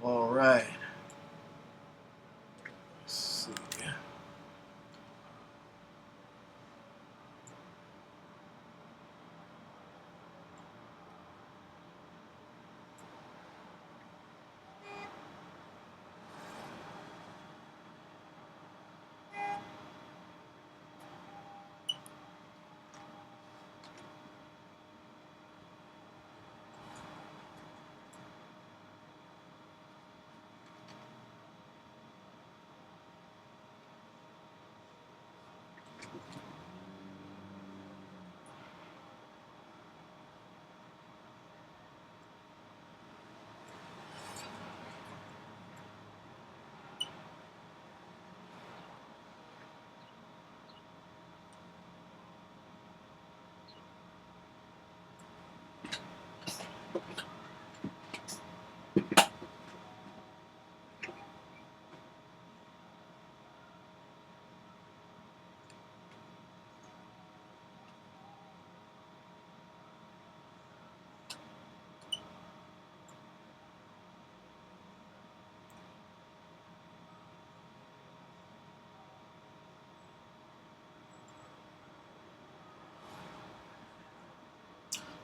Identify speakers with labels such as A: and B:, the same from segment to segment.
A: All right. Let's see.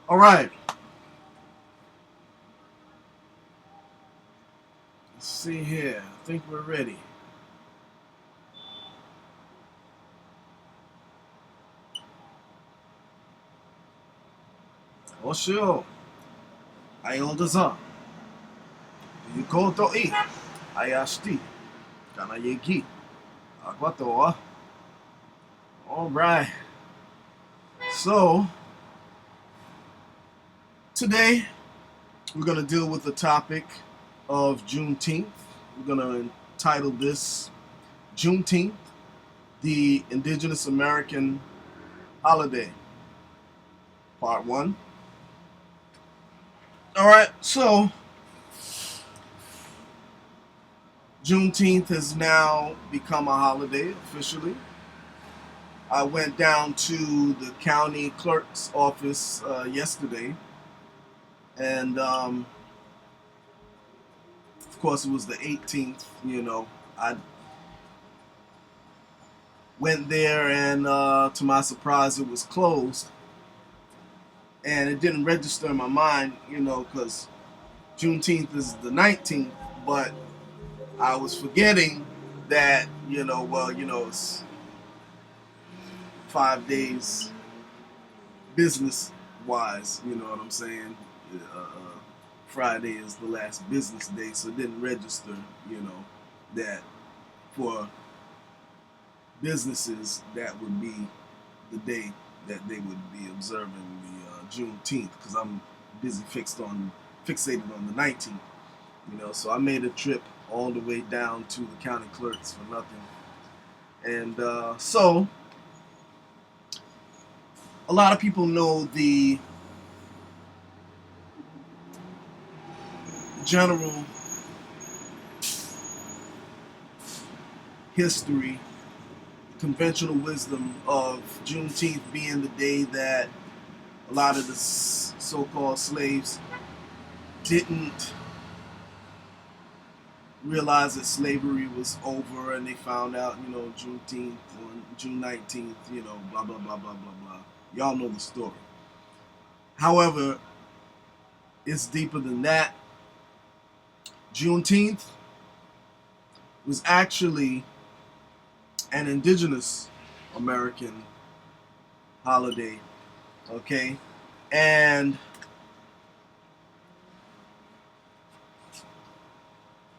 A: All right. Let's see here. I think we're ready. Oshio. Ayodaza. Yukoto I. Ayashti. Kanayeki. Aquatoa. All right. So, today we're going to deal with the topic of Juneteenth. We're going to title this Juneteenth, the Indigenous American Holiday, Part 1. All right, so Juneteenth has now become a holiday officially. I went down to the county clerk's office yesterday, and of course it was the 18th. I went there, and to my surprise, it was closed, and it didn't register in my mind, because Juneteenth is the 19th, but I was forgetting that, it's 5 days business wise, you know what I'm saying? Uh, Friday is the last business day, so it didn't register, that for businesses that would be the day that they would be observing the Juneteenth, because I'm busy fixated on the 19th, so I made a trip all the way down to the county clerks for nothing. And so a lot of people know the general history, conventional wisdom of Juneteenth being the day that a lot of the so-called slaves didn't realize that slavery was over, and they found out, Juneteenth on June 19th, blah, blah, blah, blah, blah, blah. Y'all know the story. However, it's deeper than that. Juneteenth was actually an indigenous American holiday, okay? And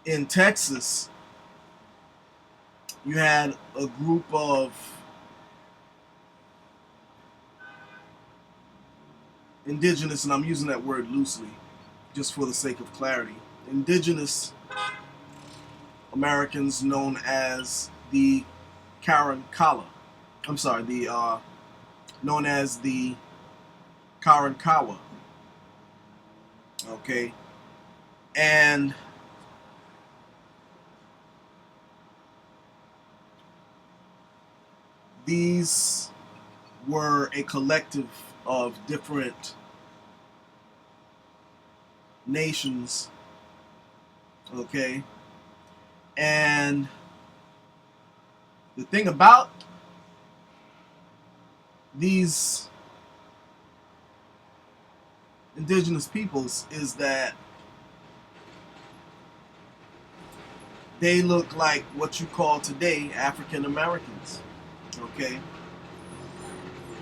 A: in Texas, you had a group of indigenous, and I'm using that word loosely just for the sake of clarity, indigenous Americans known as the Karankawa. Known as the Karankawa. Okay? And these were a collective of different nations Okay? And the thing about these indigenous peoples is that they look like what you call today African Americans. Okay?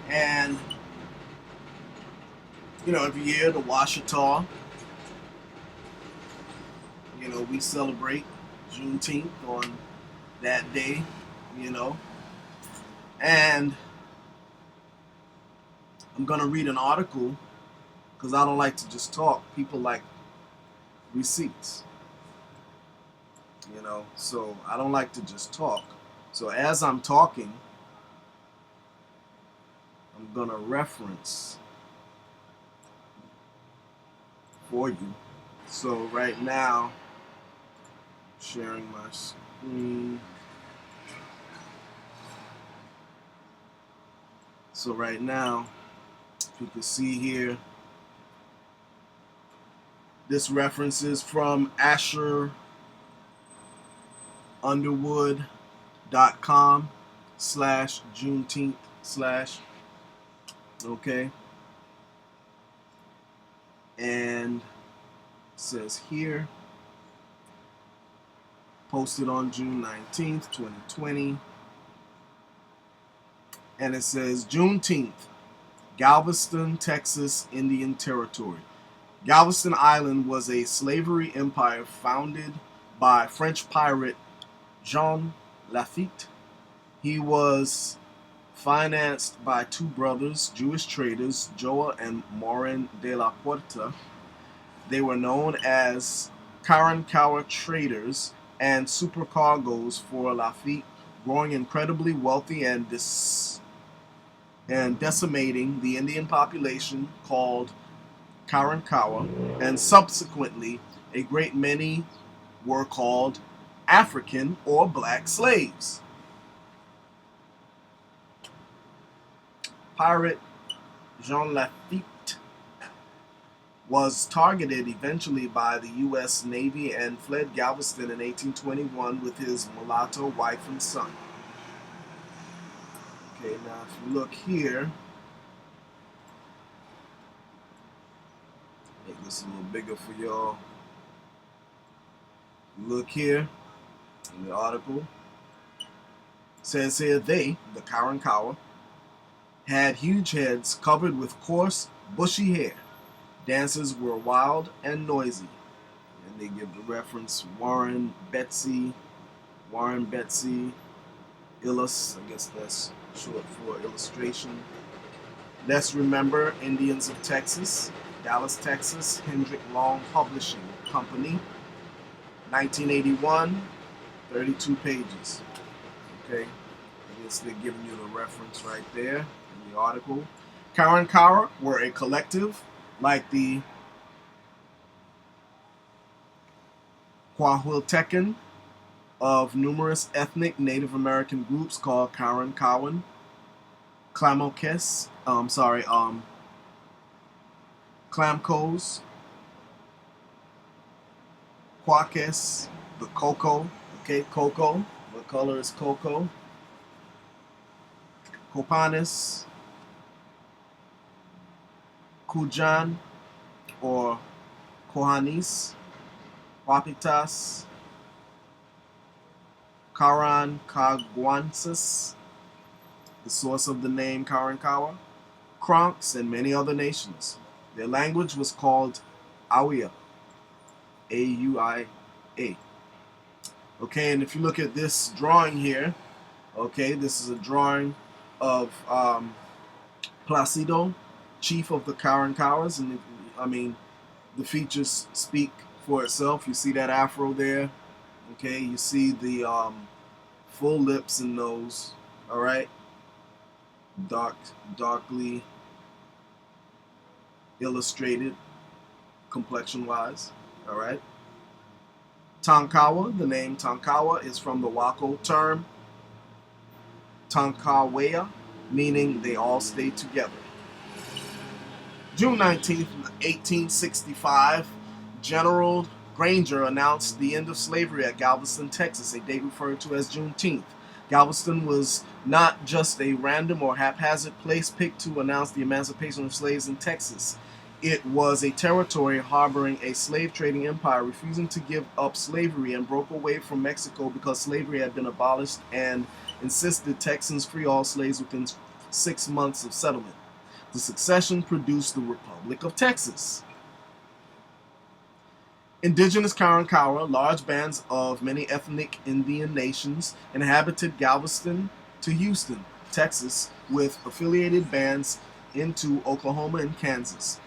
A: And, every year the Washita, we celebrate Juneteenth on that day, you know. And I'm going to read an article because I don't like to just talk. People like receipts, So I don't like to just talk. So as I'm talking, I'm going to reference for you. So right now, sharing my screen. So right now, if you can see here, this reference is from AsherUnderwood.com/Juneteenth/ okay, and it says here, posted on June 19th, 2020, and it says Juneteenth, Galveston, Texas, Indian Territory. Galveston Island was a slavery empire founded by French pirate Jean Lafitte. He was financed by two brothers, Jewish traders, Joa and Morin de la Puerta. They were known as Karankawa traders and supercargoes for Lafitte, growing incredibly wealthy and decimating the Indian population called Karankawa, and subsequently a great many were called African or black slaves. Pirate Jean Lafitte was targeted eventually by the U.S. Navy and fled Galveston in 1821 with his mulatto wife and son. Okay, now if you look here, make this a little bigger for y'all. Look here in the article. It says here they, the Karankawa, had huge heads covered with coarse, bushy hair. Dances were wild and noisy. And they give the reference Warren Betsy, Illus, I guess that's short for illustration. Let's remember Indians of Texas, Dallas, Texas, Hendrick Long Publishing Company, 1981, 32 pages. Okay, I guess they're giving you the reference right there in the article. Karankawa were a collective like the Coahuiltecan of numerous ethnic Native American groups called Karankawan, Clamocos, Clamcos, Quaques, the Coco, okay, Coco, what color is Coco? Copanis, Kujan, or Kohanis, Wapitas, Karan Kagwansis, the source of the name Karankawa, Kronks, and many other nations. Their language was called Auia, A-U-I-A. Okay, and if you look at this drawing here, okay, this is a drawing of Placido, chief of the Karankawas, and the features speak for itself. You see that afro there, okay, you see the full lips and nose, all right, darkly illustrated complexion-wise, all right. Tonkawa, the name Tonkawa is from the Wako term Tonkawea, meaning they all stay together. June 19th, 1865, General Granger announced the end of slavery at Galveston, Texas, a date referred to as Juneteenth. Galveston was not just a random or haphazard place picked to announce the emancipation of slaves in Texas. It was a territory harboring a slave trading empire refusing to give up slavery and broke away from Mexico because slavery had been abolished and insisted Texans free all slaves within 6 months of settlement. The succession produced the Republic of Texas. Indigenous Karankawa, large bands of many ethnic Indian nations, inhabited Galveston to Houston, Texas, with affiliated bands into Oklahoma and Kansas.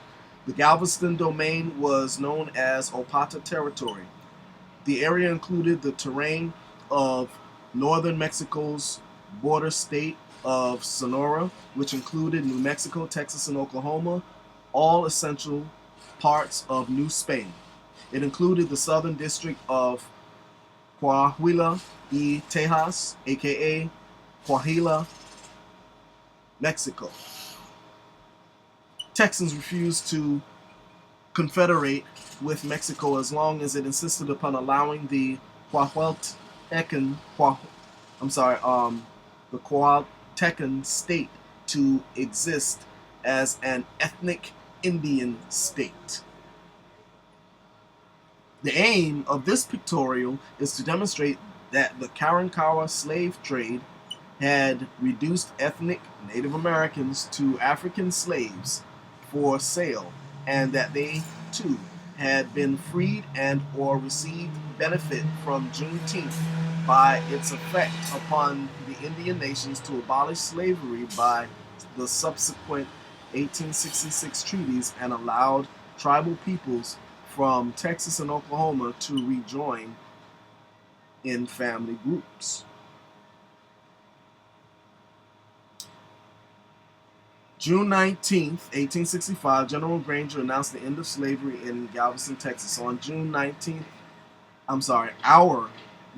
A: The Galveston domain was known as Opata Territory. The area included the terrain of northern Mexico's border state of Sonora, which included New Mexico, Texas, and Oklahoma, all essential parts of New Spain. It included the southern district of Coahuila y Tejas, aka Coahuila, Mexico. Texans refused to confederate with Mexico as long as it insisted upon allowing the Coahuiltecan state to exist as an ethnic Indian state. The aim of this pictorial is to demonstrate that the Karankawa slave trade had reduced ethnic Native Americans to African slaves for sale, and that they too had been freed and or received benefit from Juneteenth by its effect upon the Indian nations to abolish slavery by the subsequent 1866 treaties and allowed tribal peoples from Texas and Oklahoma to rejoin in family groups. June 19th, 1865, General Granger announced the end of slavery in Galveston, Texas. On our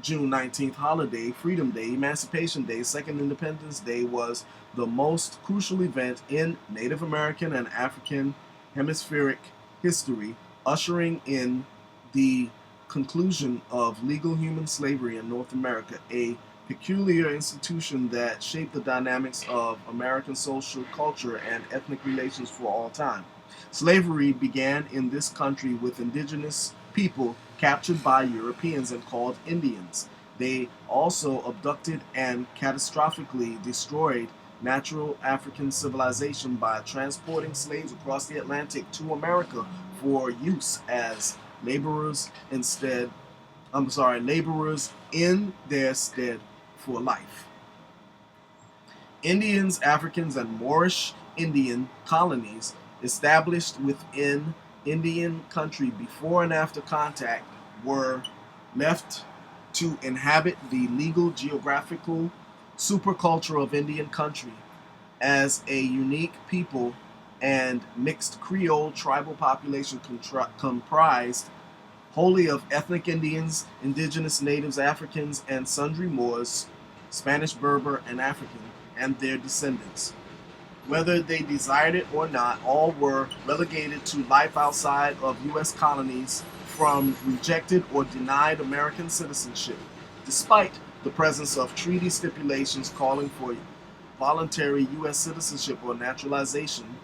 A: June 19th holiday, Freedom Day, Emancipation Day, Second Independence Day, was the most crucial event in Native American and African hemispheric history, ushering in the conclusion of legal human slavery in North America, a peculiar institution that shaped the dynamics of American social culture and ethnic relations for all time. Slavery began in this country with indigenous people captured by Europeans and called Indians. They also abducted and catastrophically destroyed natural African civilization by transporting slaves across the Atlantic to America for use as laborers in their stead for life. Indians, Africans, and Moorish Indian colonies established within Indian country before and after contact were left to inhabit the legal geographical superculture of Indian country as a unique people and mixed Creole tribal population comprised wholly of ethnic Indians, indigenous natives, Africans, and sundry Moors, Spanish, Berber, and African, and their descendants. Whether they desired it or not, all were relegated to life outside of U.S. colonies from rejected or denied American citizenship, despite the presence of treaty stipulations calling for voluntary U.S. citizenship or naturalization,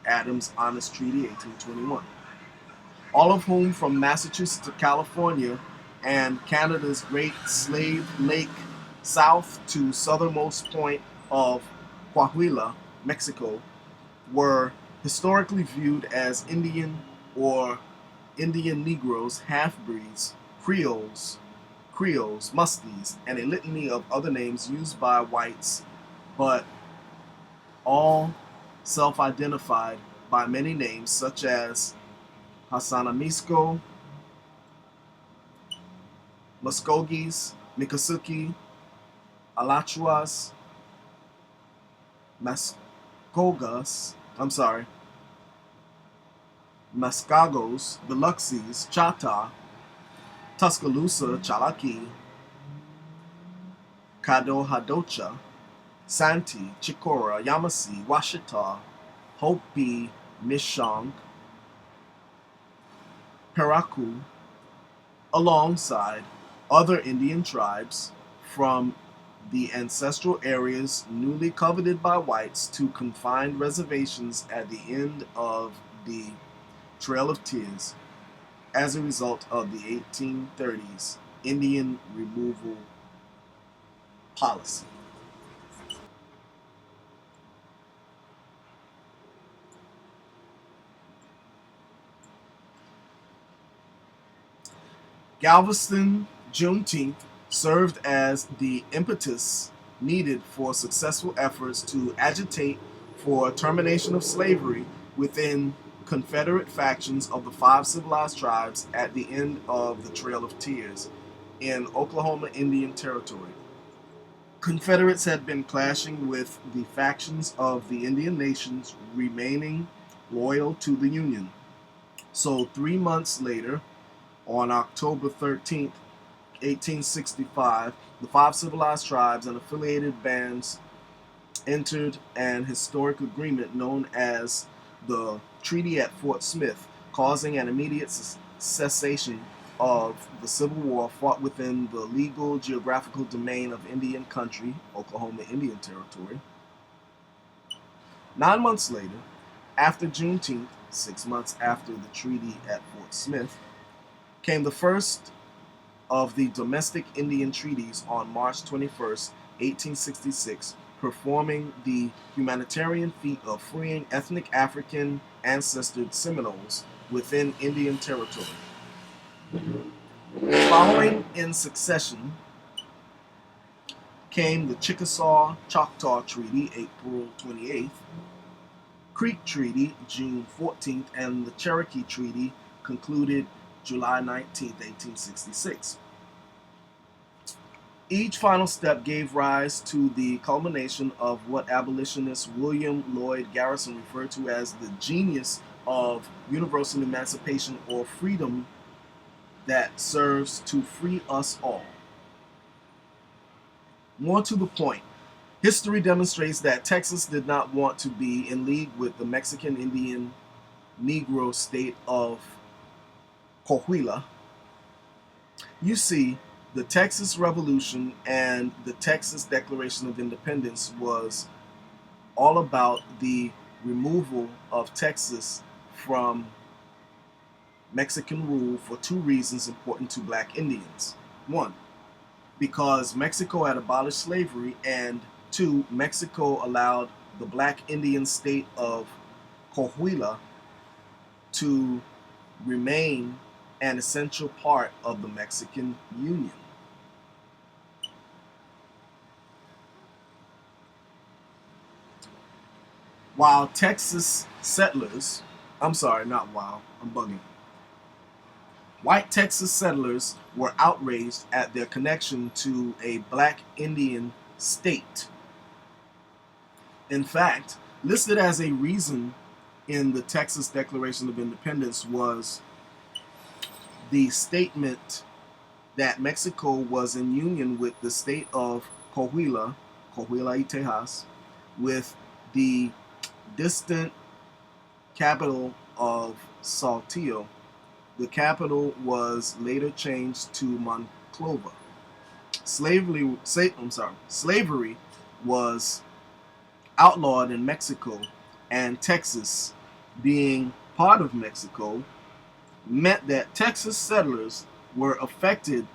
A: Adams Honest Treaty, 1821. All of whom from Massachusetts to California and Canada's Great Slave Lake south to southernmost point of Coahuila, Mexico, were historically viewed as Indian or Indian Negroes, half-breeds, Creoles, Muskies, and a litany of other names used by whites, but all self-identified by many names such as Hassanamisco, Muskogees, Miccosukee, Alachuas, Mascagos, Biloxis, Chata, Tuscaloosa, Chalaki, Cadohadocha, Santee, Chicora, Yamasee, Washita, Hopi, Mishong, Paraku, alongside other Indian tribes from the ancestral areas newly coveted by whites to confined reservations at the end of the Trail of Tears as a result of the 1830s Indian removal policy. Galveston Juneteenth served as the impetus needed for successful efforts to agitate for termination of slavery within Confederate factions of the five civilized tribes at the end of the Trail of Tears in Oklahoma Indian Territory. Confederates had been clashing with the factions of the Indian nations remaining loyal to the Union. So 3 months later, on October 13th, 1865, the five civilized tribes and affiliated bands entered an historic agreement known as the Treaty at Fort Smith, causing an immediate cessation of the Civil War fought within the legal geographical domain of Indian Country, Oklahoma Indian Territory. 9 months later, after Juneteenth, 6 months after the Treaty at Fort Smith, came the first of the domestic Indian treaties on March 21st, 1866, performing the humanitarian feat of freeing ethnic African ancestored Seminoles within Indian Territory. Following in succession came the Chickasaw-Choctaw Treaty, April 28th, Creek Treaty, June 14th, and the Cherokee Treaty, concluded July 19th, 1866. Each final step gave rise to the culmination of what abolitionist William Lloyd Garrison referred to as the genius of universal emancipation or freedom that serves to free us all. More to the point, history demonstrates that Texas did not want to be in league with the Mexican Indian Negro state of Coahuila. You see, the Texas Revolution and the Texas Declaration of Independence was all about the removal of Texas from Mexican rule for two reasons important to black Indians. One, because Mexico had abolished slavery, and two, Mexico allowed the black Indian state of Coahuila to remain an essential part of the Mexican Union. While Texas settlers, I'm sorry, not while, I'm bugging. White Texas settlers were outraged at their connection to a black Indian state. In fact, listed as a reason in the Texas Declaration of Independence was the statement that Mexico was in union with the state of Coahuila, Coahuila y Tejas, with the distant capital of Saltillo. The capital was later changed to Monclova. Slavery was outlawed in Mexico, and Texas, being part of Mexico, meant that Texas settlers were affected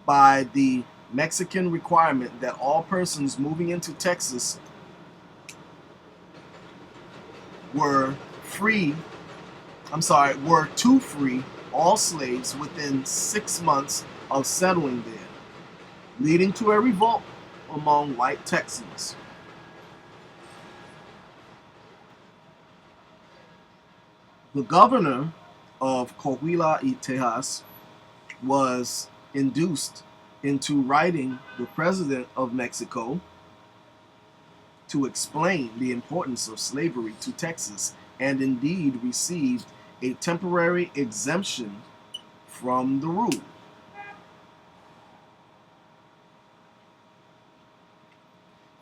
A: by the Mexican requirement that all persons moving into Texas were to free all slaves within 6 months of settling there, leading to a revolt among white Texans. The governor of Coahuila y Tejas was induced into writing the president of Mexico to explain the importance of slavery to Texas, and indeed received a temporary exemption from the rule.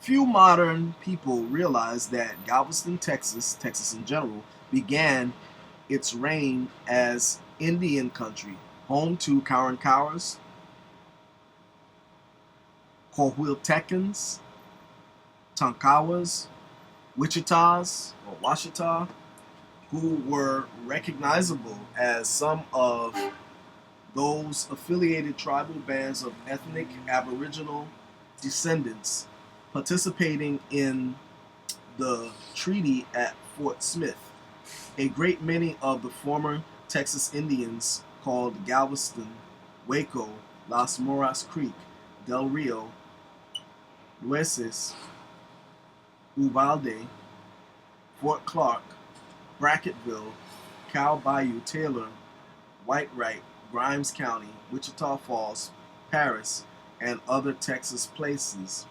A: Few modern people realize that Galveston, Texas in general, began its reign as Indian country, home to Karankaras, Coahuiltecans, Tonkawas, Wichitas, or Washita, who were recognizable as some of those affiliated tribal bands of ethnic Aboriginal descendants participating in the treaty at Fort Smith. A great many of the former Texas Indians called Galveston, Waco, Las Moras Creek, Del Rio, Nueces, Uvalde, Fort Clark, Bracketville, Cow Bayou Taylor, Whitewright, Grimes County, Wichita Falls, Paris, and other Texas places,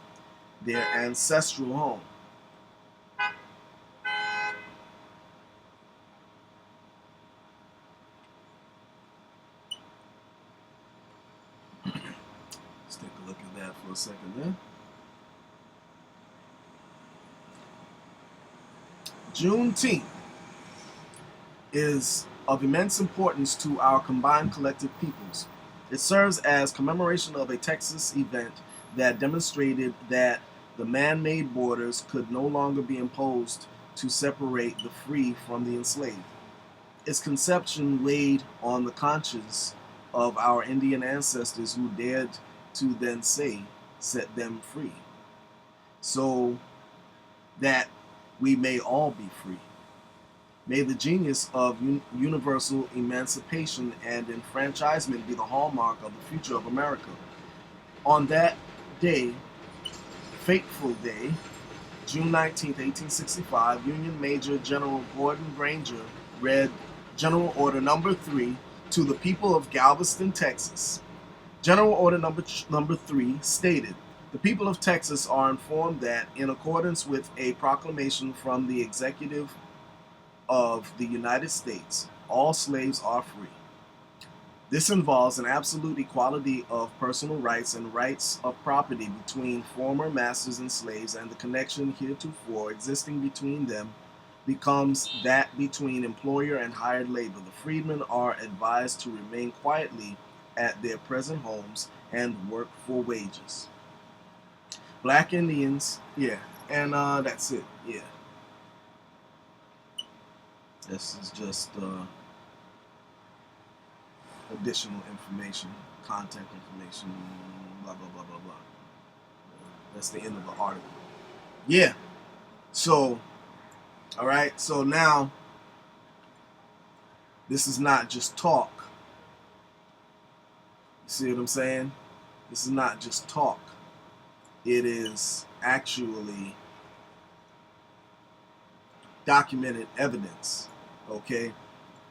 A: their ancestral home. Let's take a look at that for a second there. Juneteenth is of immense importance to our combined collective peoples. It serves as commemoration of a Texas event that demonstrated that the man-made borders could no longer be imposed to separate the free from the enslaved. Its conception weighed on the conscience of our Indian ancestors who dared to then say, set them free, so that we may all be free. May the genius of universal emancipation and enfranchisement be the hallmark of the future of America. On that day, fateful day, June 19th, 1865, Union Major General Gordon Granger read General Order Number 3 to the people of Galveston, Texas. General Order number 3 stated, the people of Texas are informed that, in accordance with a proclamation from the Executive of the United States, all slaves are free. This involves an absolute equality of personal rights and rights of property between former masters and slaves, and the connection heretofore existing between them becomes that between employer and hired labor. The freedmen are advised to remain quietly at their present homes and work for wages. Black Indians, yeah, and that's it, yeah. This is just additional information, contact information, blah, blah, blah, blah, blah. That's the end of the article. Yeah, so, all right, so now this is not just talk. You see what I'm saying? This is not just talk. It is actually documented evidence, okay?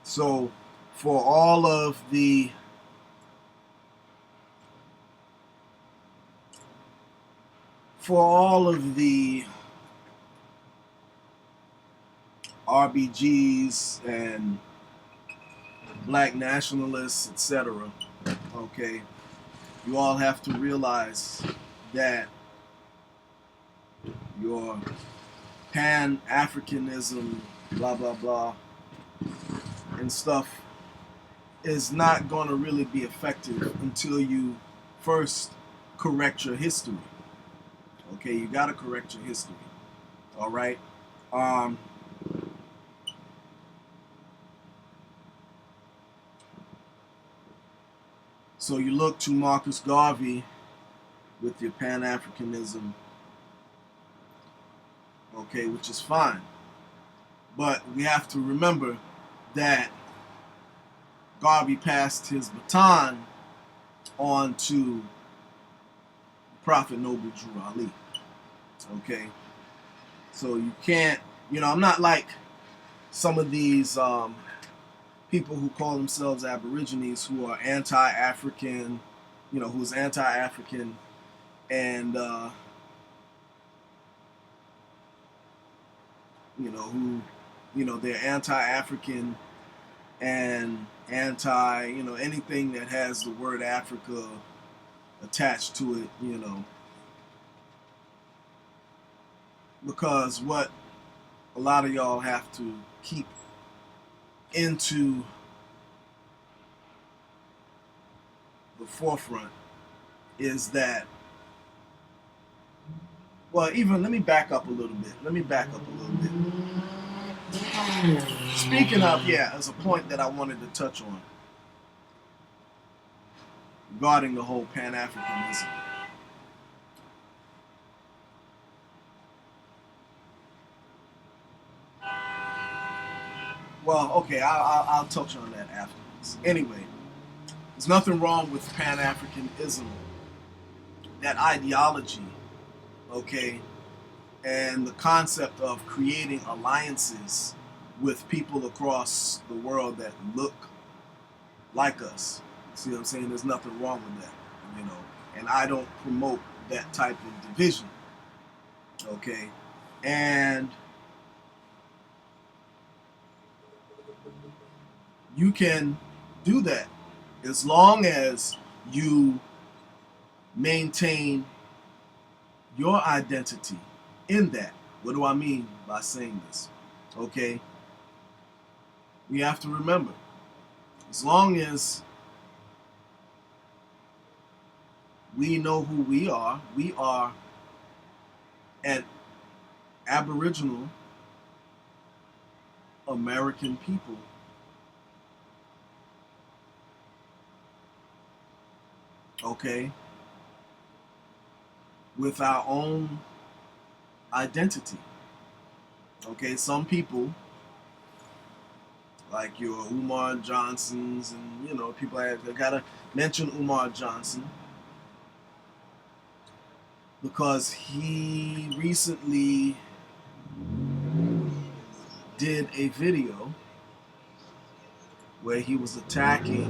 A: So for all of the RBGs and black nationalists, etc., okay, you all have to realize that your Pan-Africanism, blah, blah, blah, and stuff is not going to really be effective until you first correct your history. Okay, you got to correct your history. All right? So you look to Marcus Garvey with your Pan-Africanism, okay, which is fine. But we have to remember that Garvey passed his baton on to Prophet Noble Drew Ali. Okay? So you can't, I'm not like some of these people who call themselves Aborigines who are anti-African, who's anti-African and, they're anti-African and anti, anything that has the word Africa attached to it, because what a lot of y'all have to keep into the forefront is that, well, even let me back up a little bit. Speaking of, yeah, as a point that I wanted to touch on regarding the whole Pan-Africanism. Well, okay, I'll touch on that afterwards. Anyway, there's nothing wrong with Pan-Africanism, that ideology, okay, and the concept of creating alliances with people across the world that look like us. See what I'm saying? There's nothing wrong with that, you know. And I don't promote that type of division, okay? And you can do that as long as you maintain your identity in that. What do I mean by saying this? Okay? We have to remember, as long as we know who we are an Aboriginal American people. Okay? With our own identity. Okay? Some people, like your Umar Johnsons, and you know, people have gotta mention Umar Johnson because he recently did a video where he was attacking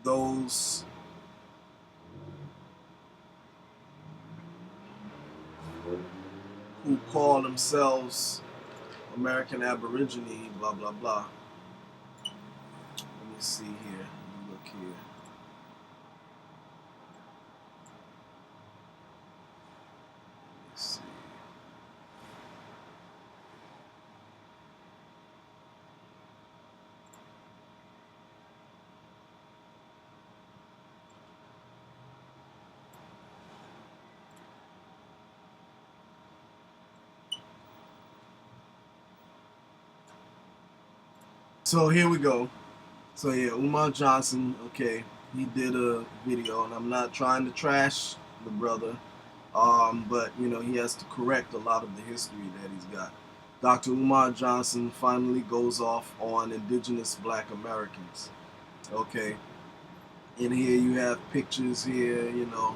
A: those who call themselves American Aborigine, blah blah blah. Let me see here. Let me look here. Let's see. So here we go. So yeah, Umar Johnson, okay, he did a video, and I'm not trying to trash the brother, but you know, he has to correct a lot of the history that he's got. Dr. Umar Johnson finally goes off on Indigenous Black Americans. Okay, in here you have pictures here, you know.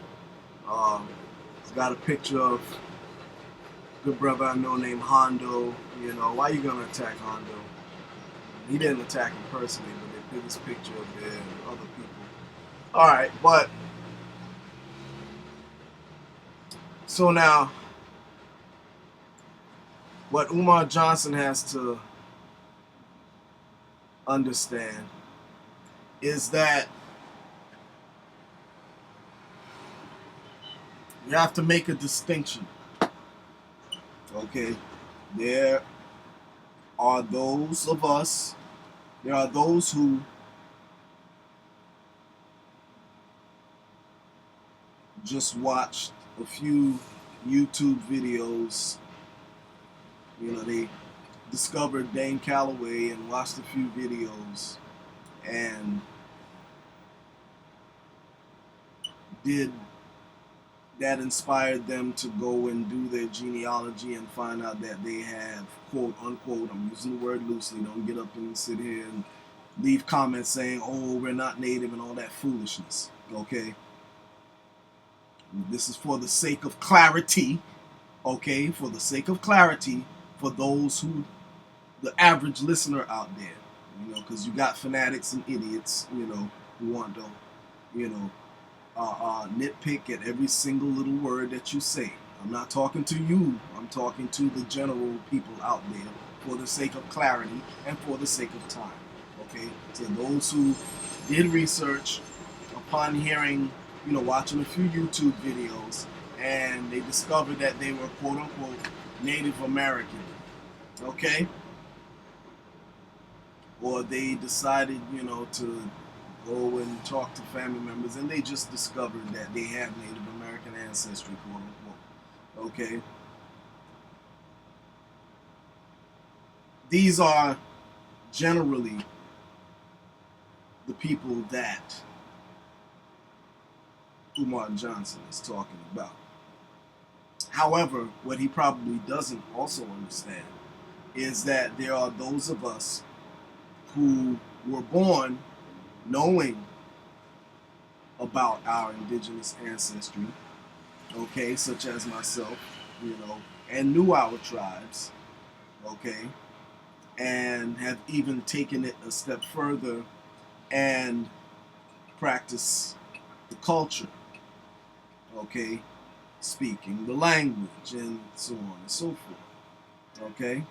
A: He's got a picture of a good brother I know named Hondo. You know, why you gonna attack Hondo? He didn't attack him personally, but they put his picture up there and other people. Alright, but so now what Umar Johnson has to understand is that you have to make a distinction. Okay? There are those of us, there are those who just watched a few YouTube videos. You know, they discovered Dane Calloway and watched a few videos and that inspired them to go and do their genealogy and find out that they have, quote unquote, I'm using the word loosely, don't get up and sit here and leave comments saying, oh, we're not native and all that foolishness, okay? This is for the sake of clarity, okay? For the sake of clarity for those who, the average listener out there, you know, because you got fanatics and idiots, you know, who want to, you know, nitpick at every single little word that you say. I'm not talking to you. I'm talking to the general people out there for the sake of clarity and for the sake of time. Okay? So those who did research upon hearing, you know, watching a few YouTube videos, and they discovered that they were quote unquote Native American. Okay? or they decided, to go and talk to family members, and they just discovered that they have Native American ancestry, quote unquote. Okay, these are generally the people that Umar Johnson is talking about. However, what he probably doesn't also understand is that there are those of us who were born knowing about our indigenous ancestry, okay, such as myself, and knew our tribes, okay, and have even taken it a step further and practice the culture, okay, speaking the language and so on and so forth, okay.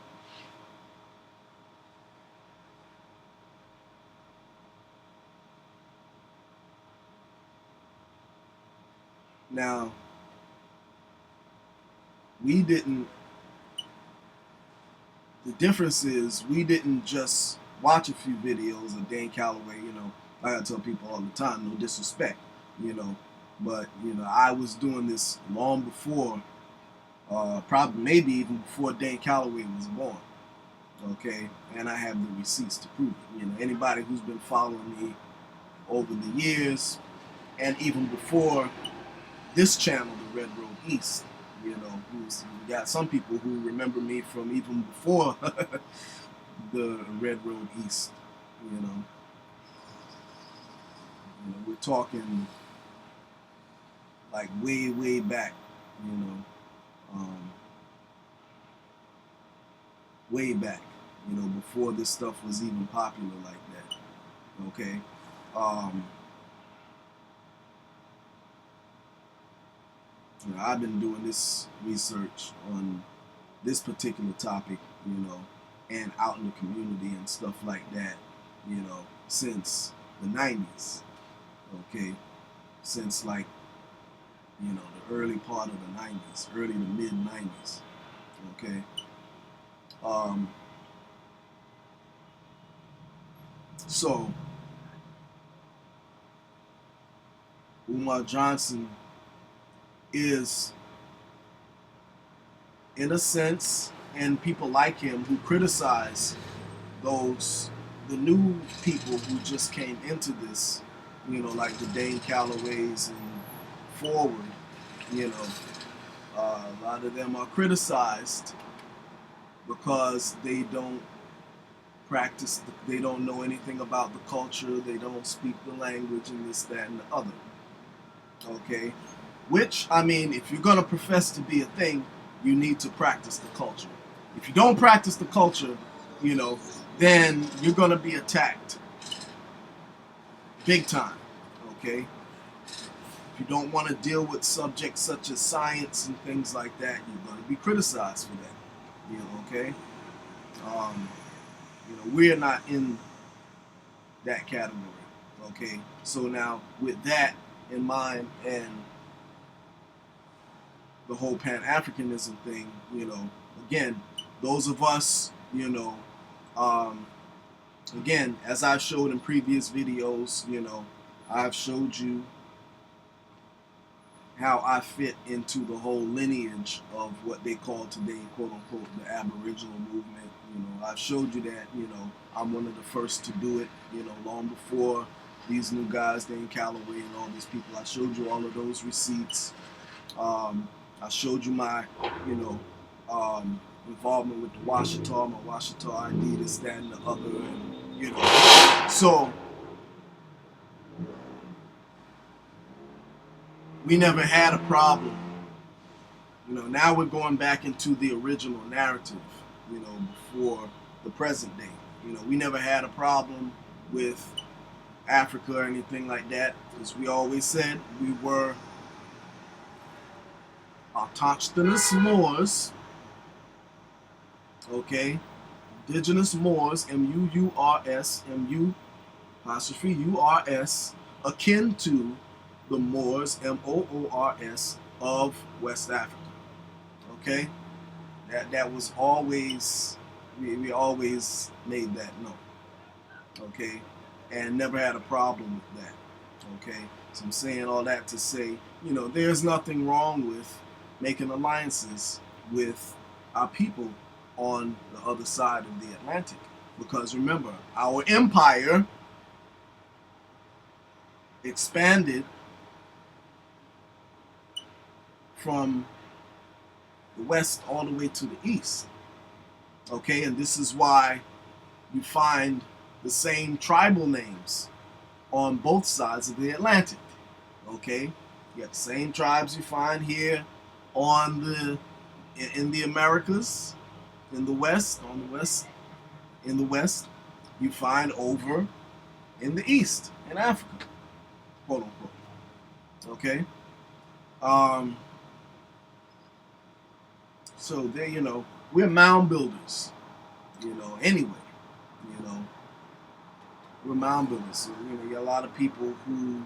A: Now, we didn't, the difference is we didn't just watch a few videos of Dan Calloway, like I tell people all the time, no disrespect, but, I was doing this long before, probably maybe even before Dan Calloway was born, okay, and I have the receipts to prove it. Anybody who's been following me over the years, and even before this channel, the Red Road East, we got some people who remember me from even before the Red Road East. We're talking like way, way back. Um, Way back. Before this stuff was even popular like that. Okay. Um, I've been doing this research on this particular topic, and out in the community and stuff like that, since the 90s, okay? Since like, the early part of the 90s, early to mid 90s, okay? Um, so, Umar Johnson is, in a sense, and people like him who criticize the new people who just came into this, like the Dane Callaways and forward, a lot of them are criticized because they don't they don't know anything about the culture, they don't speak the language, and this, that, and the other. Okay? Which, I mean, if you're going to profess to be a thing, you need to practice the culture. If you don't practice the culture, then you're going to be attacked big time. Okay? If you don't want to deal with subjects such as science and things like that, you're going to be criticized for that. Okay? We're not in that category. Okay? So now, with that in mind and the whole Pan-Africanism thing, again, those of us, again, as I've showed in previous videos, I've showed you how I fit into the whole lineage of what they call today, quote unquote, the Aboriginal movement. I've showed you that, I'm one of the first to do it, long before these new guys, Dane Calloway and all these people. I showed you all of those receipts. I showed you my, involvement with the Washita, my Washita ID, this, that, and the other, and, so we never had a problem. Now we're going back into the original narrative, before the present day. We never had a problem with Africa or anything like that, because we always said we were autochthonous Moors, okay? Indigenous Moors, M-U-U-R-S, M-U'-U-R-S, akin to the Moors, M-O-O-R-S, of West Africa, okay? That was always, we always made that known, okay, and never had a problem with that, okay. So I'm saying all that to say, there's nothing wrong with making alliances with our people on the other side of the Atlantic, because remember, our empire expanded from the west all the way to the east, okay, and this is why you find the same tribal names on both sides of the Atlantic. Okay, you got the same tribes you find here on the in the Americas, in the West, on the West, in the West, you find over in the East, in Africa, quote unquote. Okay, um, so there, we're mound builders. Anyway, you know, we're mound builders. So you got a lot of people who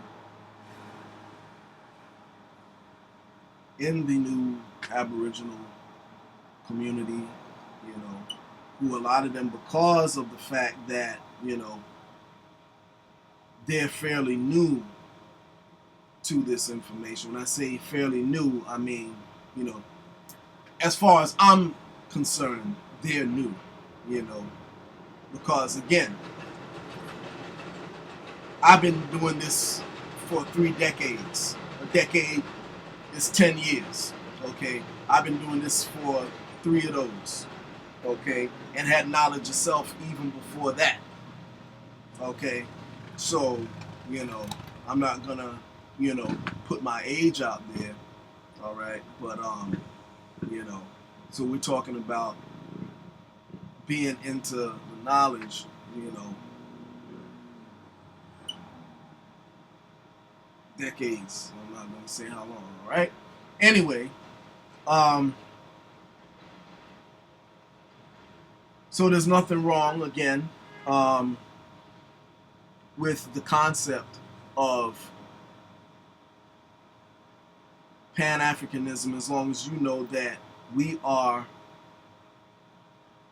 A: in the new Aboriginal community, who a lot of them, because of the fact that, they're fairly new to this information. When I say fairly new, I mean, you know, as far as I'm concerned, they're new, because again, I've been doing this for 3 decades. A decade is 10 years, okay? I've been doing this for 3 of those, okay? And had knowledge of self even before that, okay? So, you know, I'm not gonna, put my age out there, all right? But, you know, so we're talking about being into the knowledge, decades. I'm not gonna say how long, all right? Anyway, um, so there's nothing wrong, again, um, with the concept of Pan-Africanism, as long as you know that we are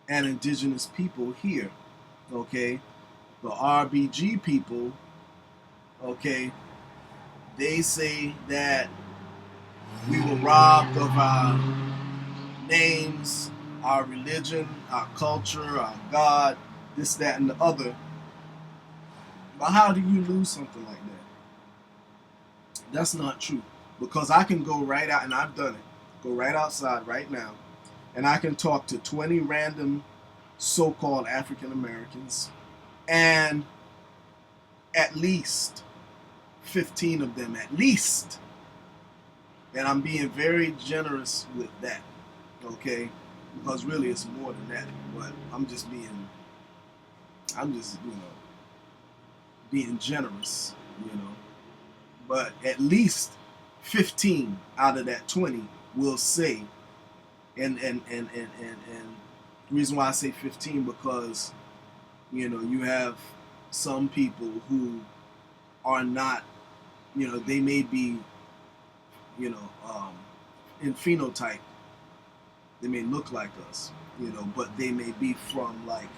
A: an indigenous people here, okay? The RBG people, okay, they say that we were robbed of our names, our religion, our culture, our God, this, that, and the other. But how do you lose something like that? That's not true. Because I can go right out, and I've done it, go right outside right now, and I can talk to 20 random so-called African Americans, and at least 15 of them, at least, and I'm being very generous with that, okay? Because really it's more than that, but I'm just, being generous, But at least 15 out of that 20 will say, and the reason why I say 15, because, you have some people who are not, they may be, in phenotype, they may look like us, but they may be from like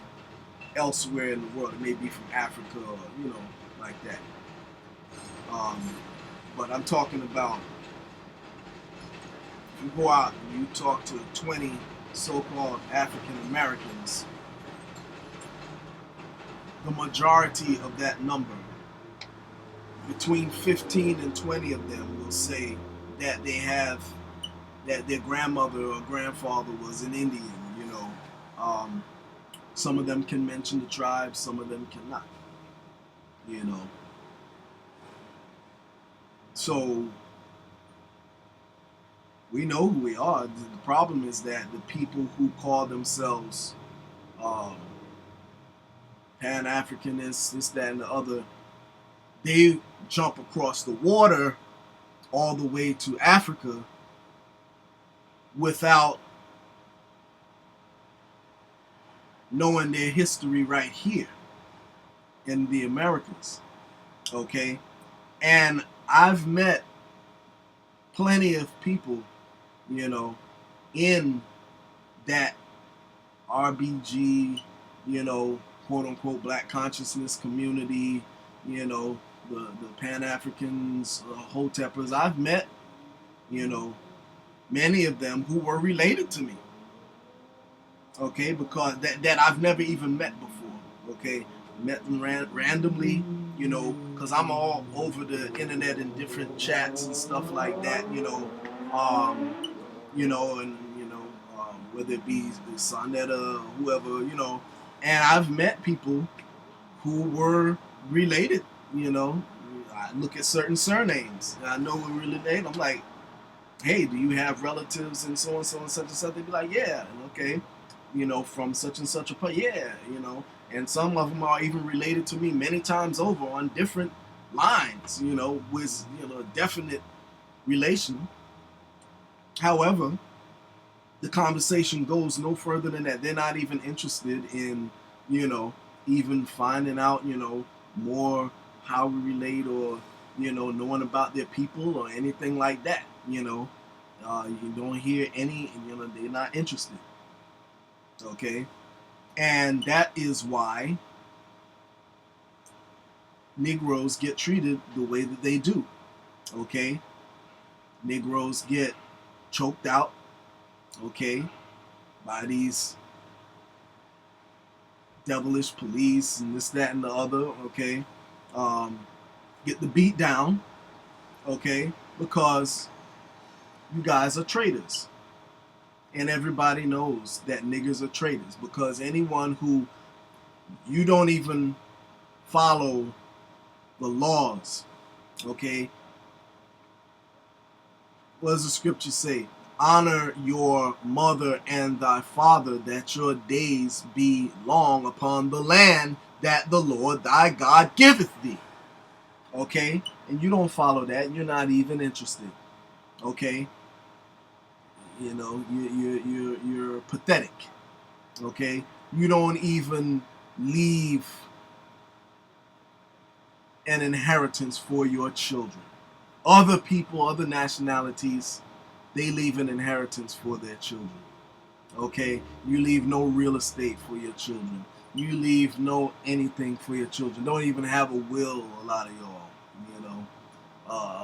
A: elsewhere in the world. It may be from Africa or, like that. But I'm talking about, if you go out and you talk to 20 so-called African Americans, the majority of that number, between 15 and 20 of them, will say that that their grandmother or grandfather was an Indian, some of them can mention the tribe, some of them cannot, So we know who we are. The problem is that the people who call themselves Pan-Africanists, this, that, and the other, they jump across the water all the way to Africa without knowing their history right here in the Americas, okay? And I've met plenty of people, in that RBG, quote-unquote black consciousness community, the Pan-Africans, Hoteppers. I've met, many of them who were related to me, okay, because that I've never even met before, okay. Met them randomly, because I'm all over the internet in different chats and stuff like that, um, and whether it be Sonetta, whoever, and I've met people who were related, I look at certain surnames, and I know we're related. I'm like, hey, do you have relatives and so and such and such? They'd be like, yeah, and okay, from such and such a place, yeah, and some of them are even related to me many times over on different lines, with a definite relation. However, the conversation goes no further than that. They're not even interested in, even finding out, more how we relate, or, knowing about their people or anything like that. You don't hear any, they're not interested. Okay? And that is why Negroes get treated the way that they do. Okay? Negroes get choked out, okay, by these devilish police and this, that, and the other, okay, get the beat down, okay, because you guys are traitors. And everybody knows that niggers are traitors, because anyone who you don't even follow the laws, okay, what does the scripture say? Honor your mother and thy father, that your days be long upon the land that the Lord thy God giveth thee. Okay? And you don't follow that, and you're not even interested. Okay? You're pathetic. Okay? You don't even leave an inheritance for your children. Other people, other nationalities, they leave an inheritance for their children. Okay? You leave no real estate for your children. You leave no anything for your children. Don't even have a will, a lot of y'all,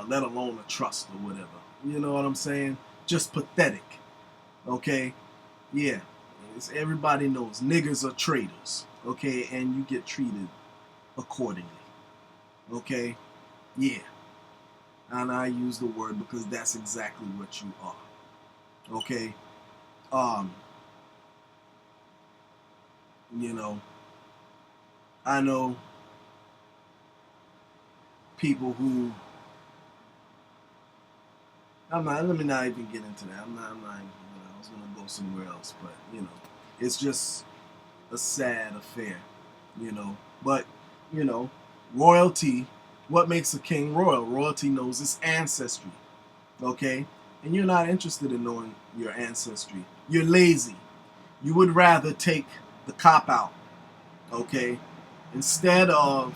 A: let alone a trust or whatever. You know what I'm saying? Just pathetic. Okay? Yeah. Everybody knows niggers are traitors. Okay? And you get treated accordingly. Okay? Yeah. And I use the word because that's exactly what you are. Okay? I know people who, let me not even get into that. I was going to go somewhere else, but, it's just a sad affair, but, royalty, what makes a king royal? Royalty knows its ancestry, okay? And you're not interested in knowing your ancestry. You're lazy. You would rather take the cop out, okay? Instead of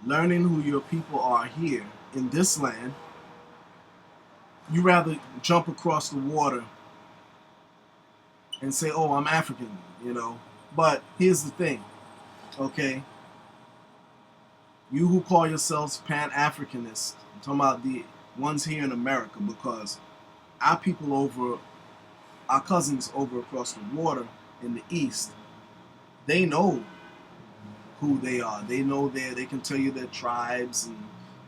A: learning who your people are here in this land, you rather jump across the water and say, oh, I'm African, But here's the thing, okay? You who call yourselves Pan-Africanists, I'm talking about the ones here in America, because our people our cousins over across the water in the East, they know who they are. They know they can tell you their tribes and,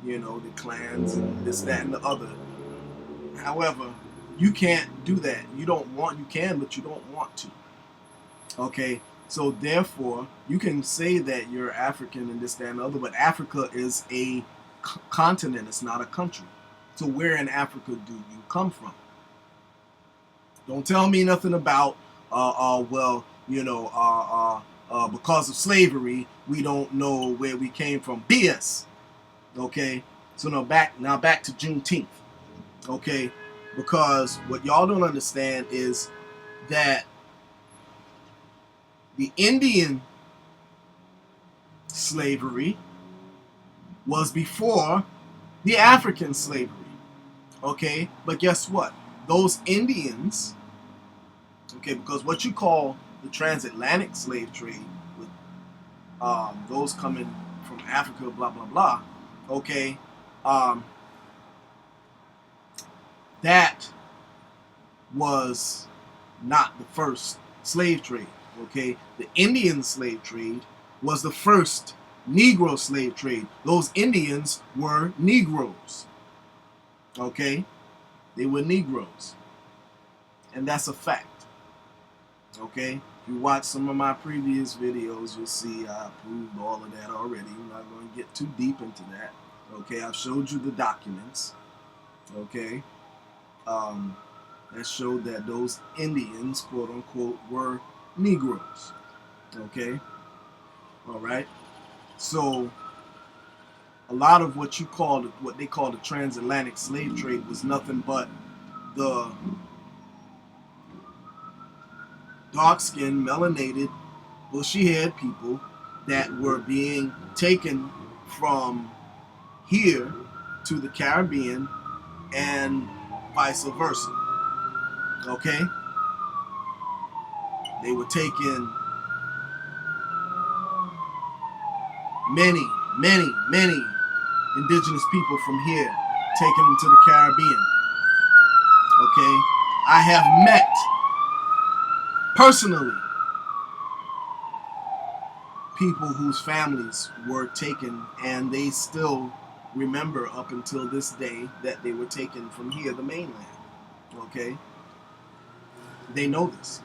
A: their clans and this, that, and the other. However, you can't do that. You can, but you don't want to. Okay? So therefore, you can say that you're African and this, that, and the other, but Africa is a continent. It's not a country. So where in Africa do you come from? Don't tell me nothing about, because of slavery, we don't know where we came from. BS. Okay? So now back to Juneteenth. Okay? Because what y'all don't understand is that the Indian slavery was before the African slavery. Okay? But guess what? Those Indians, Okay, because what you call the transatlantic slave trade, with those coming from Africa, blah blah blah. Okay, um, that was not the first slave trade. Okay, the Indian slave trade was the first Negro slave trade. Those Indians were Negroes. Okay, they were Negroes, and that's a fact. Okay, if you watch some of my previous videos, you'll see I proved all of that already. I'm not going to get too deep into that. Okay, I've showed you the documents. Okay, um, that showed that those Indians, quote unquote, were Negroes. Okay, all right. So a lot of what what they call the transatlantic slave trade was nothing but the dark-skinned, melanated, bushy-haired people that were being taken from here to the Caribbean and vice versa. Okay, they were taking many indigenous people from here, taking them to the Caribbean. Okay, I have met personally people whose families were taken, and they still remember up until this day that they were taken from here, the mainland. Okay, they know this.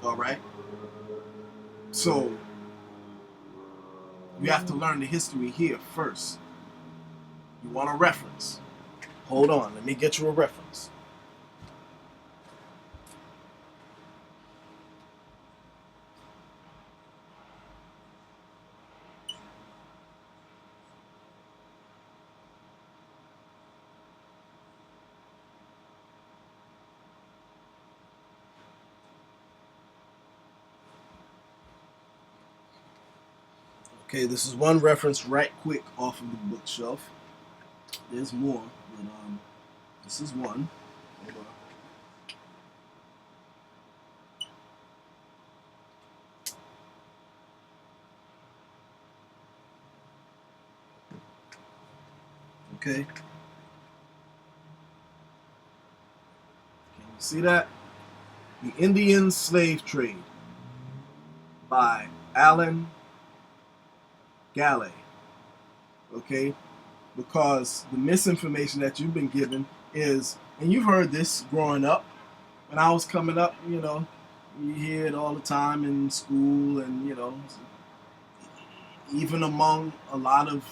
A: All right, so you have to learn the history here first. You want a reference? Hold on, let me get you a reference. Okay, this is one reference right quick off of the bookshelf. There's more, but this is one. Hold on. Okay, can you see that? The Indian Slave Trade by Alan Galley. Okay, because the misinformation that you've been given is, and you've heard this growing up. When I was coming up, you hear it all the time in school, and even among a lot of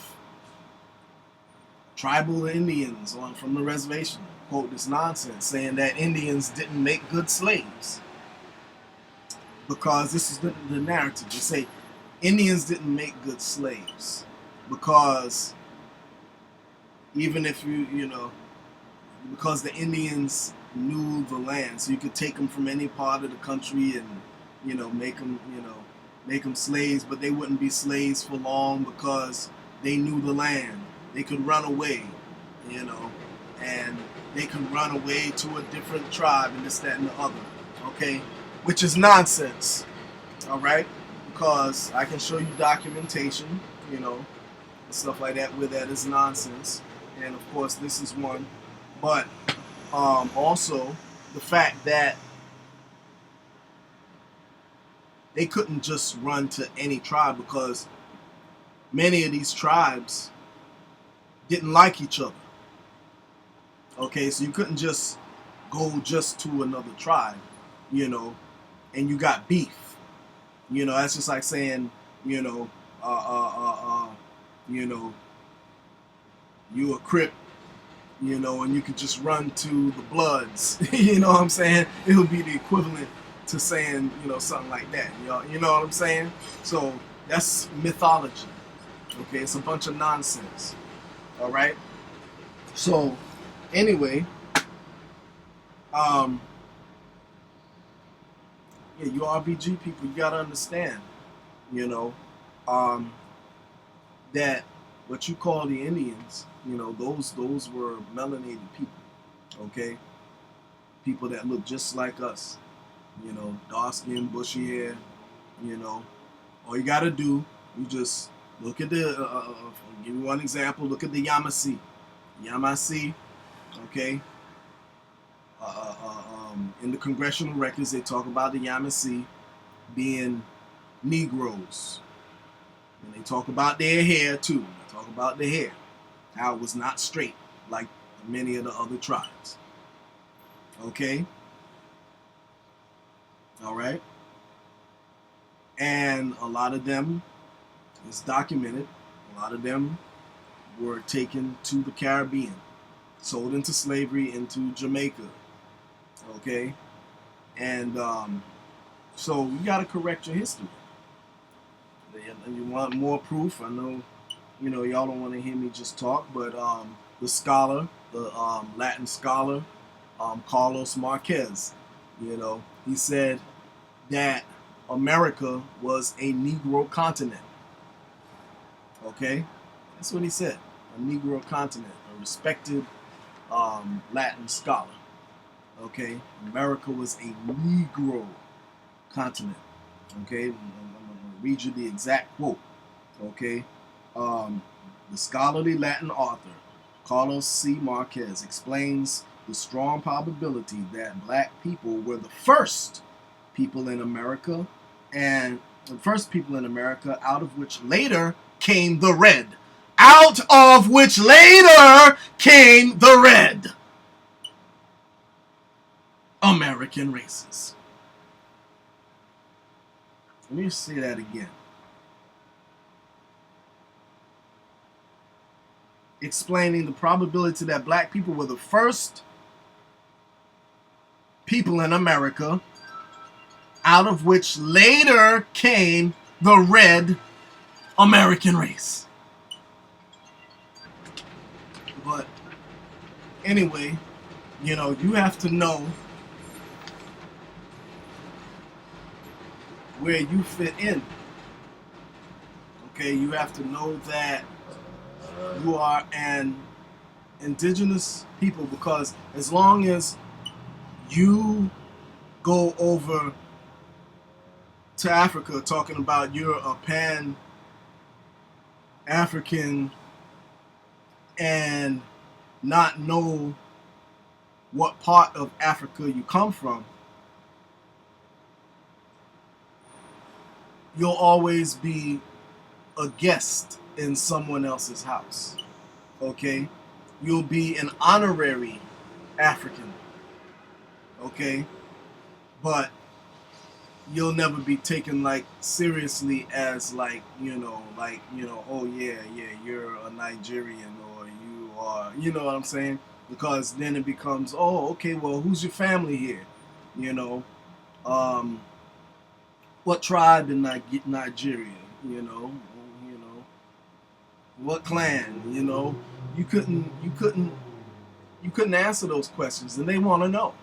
A: tribal Indians on from the reservation, quote this nonsense, saying that Indians didn't make good slaves. Because this is the narrative. They say Indians didn't make good slaves because even if because the Indians knew the land, so you could take them from any part of the country and make them slaves, but they wouldn't be slaves for long because they knew the land. They could run away, and they could run away to a different tribe and this, that, and the other. Okay, which is nonsense. All right, because I can show you documentation, and stuff like that where that is nonsense, and of course this is one. But also the fact that they couldn't just run to any tribe because many of these tribes didn't like each other. Okay, so you couldn't just go just to another tribe, and you got beef. That's just like saying, uh, uh, uh, uh, you know, you a Crip, and you could just run to the Bloods. You know what I'm saying? It would be the equivalent to saying, something like that. You know what I'm saying? So that's mythology. Okay, it's a bunch of nonsense. All right. So anyway, yeah, you RBG people, you gotta understand, you know, um, that what you call the Indians, those were melanated people. Okay, people that look just like us, you know, dark skin, bushy hair, you know. All you gotta do, you just look at the, I'll give you one example, look at the Yamasee. Yamasee, okay, in the congressional records, they talk about the Yamasee being Negroes. And they talk about their hair too. They talk about their hair, how it was not straight like many of the other tribes. Okay? All right? And a lot of them, it's documented, a lot of them were taken to the Caribbean, sold into slavery into Jamaica. Okay? And so you got to correct your history. You want more proof? I know, you know, y'all don't want to hear me just talk, but the scholar, the Latin scholar, Carlos Marquez, you know, he said that America was a Negro continent. Okay, that's what he said. A Negro continent, a respected Latin scholar. Okay, America was a Negro continent. Okay, I'm gonna read you the exact quote. Okay, the scholarly Latin author Carlos C. Marquez explains the strong probability that black people were the first people in America, and the first people in America, out of which later came the red. Out of which later came the red. American races. Let me say that again. Explaining the probability that black people were the first people in America, out of which later came the red American race. But anyway, you know, you have to know where you fit in. Okay, you have to know that you are an indigenous people, because as long as you go over to Africa talking about you're a pan-African and not know what part of Africa you come from, you'll always be a guest in someone else's house. Okay? You'll be an honorary African. Okay? But you'll never be taken like seriously as like, oh yeah, you're a Nigerian, or you are, you know what I'm saying? Because then it becomes, oh, okay, well, who's your family here? You know, what tribe in Nigeria? You know, what clan? You know, you couldn't answer those questions, and they want to know.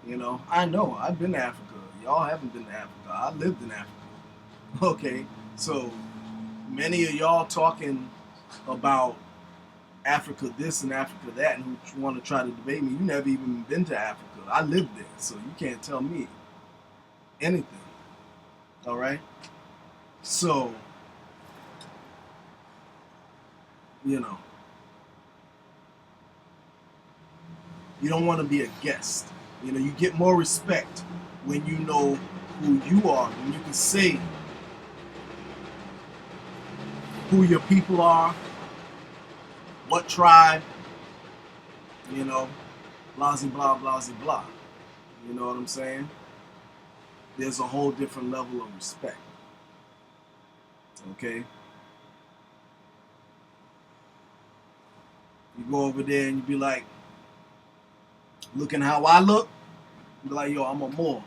A: You know, I've been to Africa. Y'all haven't been to Africa. I lived in Africa. Okay, so many of y'all talking about Africa this and Africa that, and who want to try to debate me, you never even been to Africa. I lived there, so you can't tell me anything. All right? So, you know, you don't want to be a guest. You know, you get more respect when you know who you are, when you can say who your people are, what tribe, you know, blah, blah, blah, blah. You know what I'm saying? There's a whole different level of respect. Okay? You go over there and you be like, looking how I look, you be like, yo, I'm a Moor.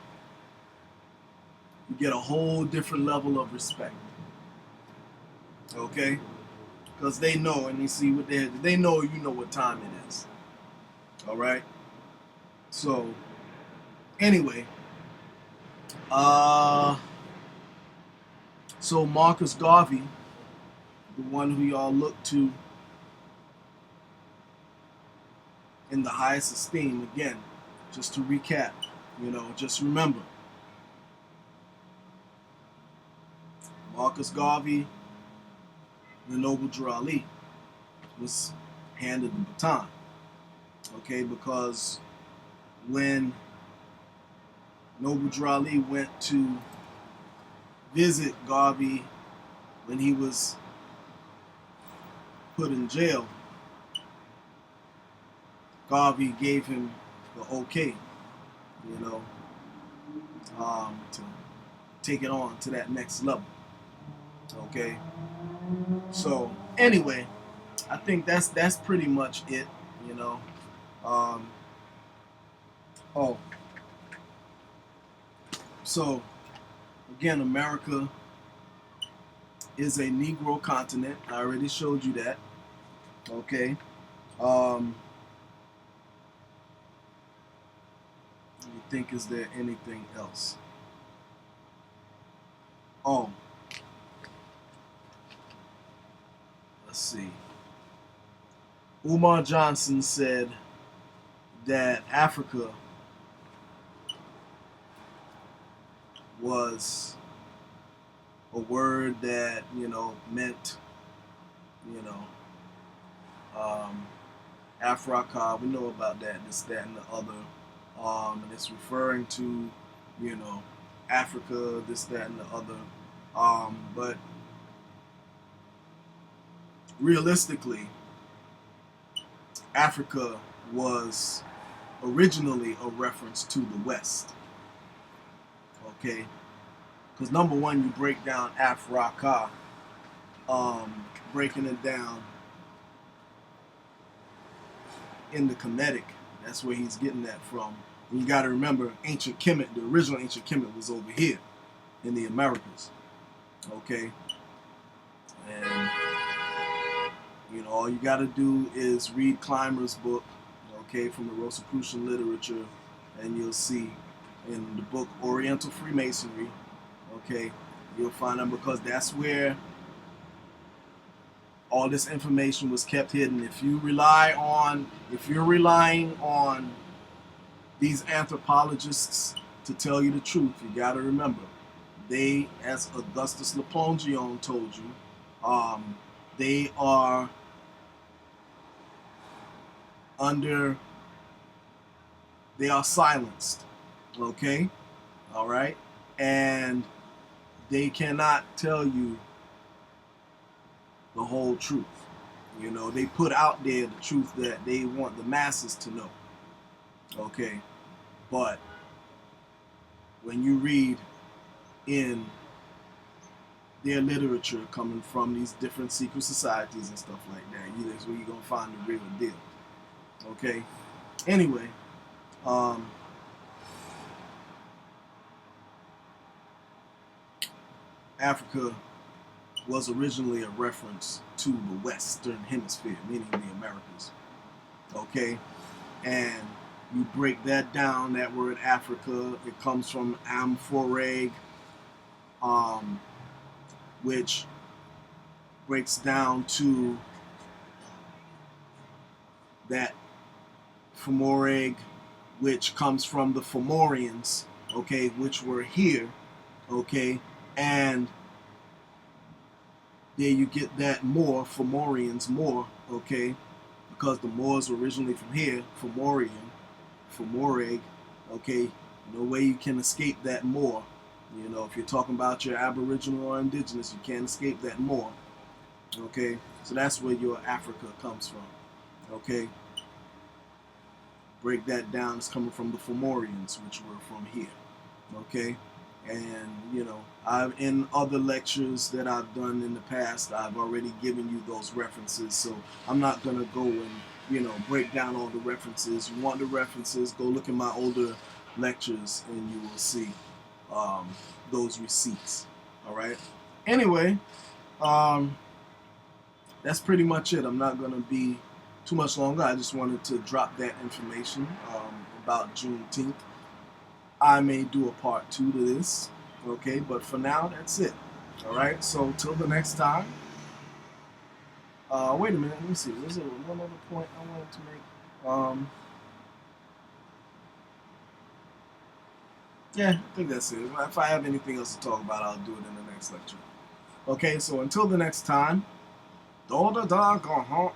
A: You get a whole different level of respect. Okay? Because they know, and they see what they know, you know what time it is. All right? So, anyway, so Marcus Garvey, the one who y'all look to in the highest esteem, again, just to recap, just remember, Marcus Garvey, the Noble Drew Ali, was handed the baton, okay, because when Noble Drew Ali went to visit Garvey when he was put in jail, Garvey gave him the okay, to take it on to that next level. Okay. So anyway, I think that's pretty much it. Oh, so again, America is a Negro continent. I already showed you that. Okay. Let me think, is there anything else? Oh, let's see. Umar Johnson said that Africa was a word that, meant, Africa. We know about that, this, that, and the other. And it's referring to, Africa, this, that, and the other. But realistically, Africa was originally a reference to the West. Okay? Because number one, you break down Africa, breaking it down in the Kemetic. That's where he's getting that from. And you got to remember, ancient Kemet, the original ancient Kemet was over here in the Americas. Okay? And, all you got to do is read Clymer's book, okay, from the Rosicrucian literature, and you'll see in the book Oriental Freemasonry, okay, you'll find out, because that's where all this information was kept hidden. If you're relying on these anthropologists to tell you the truth, you got to remember, they, as Augustus Lepongion told you, they are silenced, okay, all right, and they cannot tell you the whole truth. They put out there the truth that they want the masses to know, okay, but when you read in their literature coming from these different secret societies and stuff like that, that's where you're going to find the real deal. Okay? Anyway, Africa was originally a reference to the Western Hemisphere, meaning the Americas. Okay? And you break that down, that word Africa, it comes from Amphoreg, which breaks down to that Fomoreg, which comes from the Fomorians, okay, which were here, okay, and there you get that Moor, Fomorians, Moor, okay, because the Moors were originally from here, Fomorian, Fomoreg, okay, no way you can escape that Moor. If you're talking about your Aboriginal or Indigenous, you can't escape that Moor, okay, so that's where your Africa comes from, okay. Break that down, it's coming from the Fomorians, which were from here, okay. And I've, in other lectures that I've done in the past, I've already given you those references, so I'm not gonna go and break down all the references. You want the references, go look at my older lectures and you will see those receipts. All right, anyway, that's pretty much it. I'm not gonna be too much longer. I just wanted to drop that information about Juneteenth. I may do a part 2 to this, okay, but for now, that's it. All right, so till the next time. Wait a minute, let me see. Was there one other point I wanted to make? Yeah, I think that's it. If I have anything else to talk about, I'll do it in the next lecture. Okay, so until the next time, do the dog on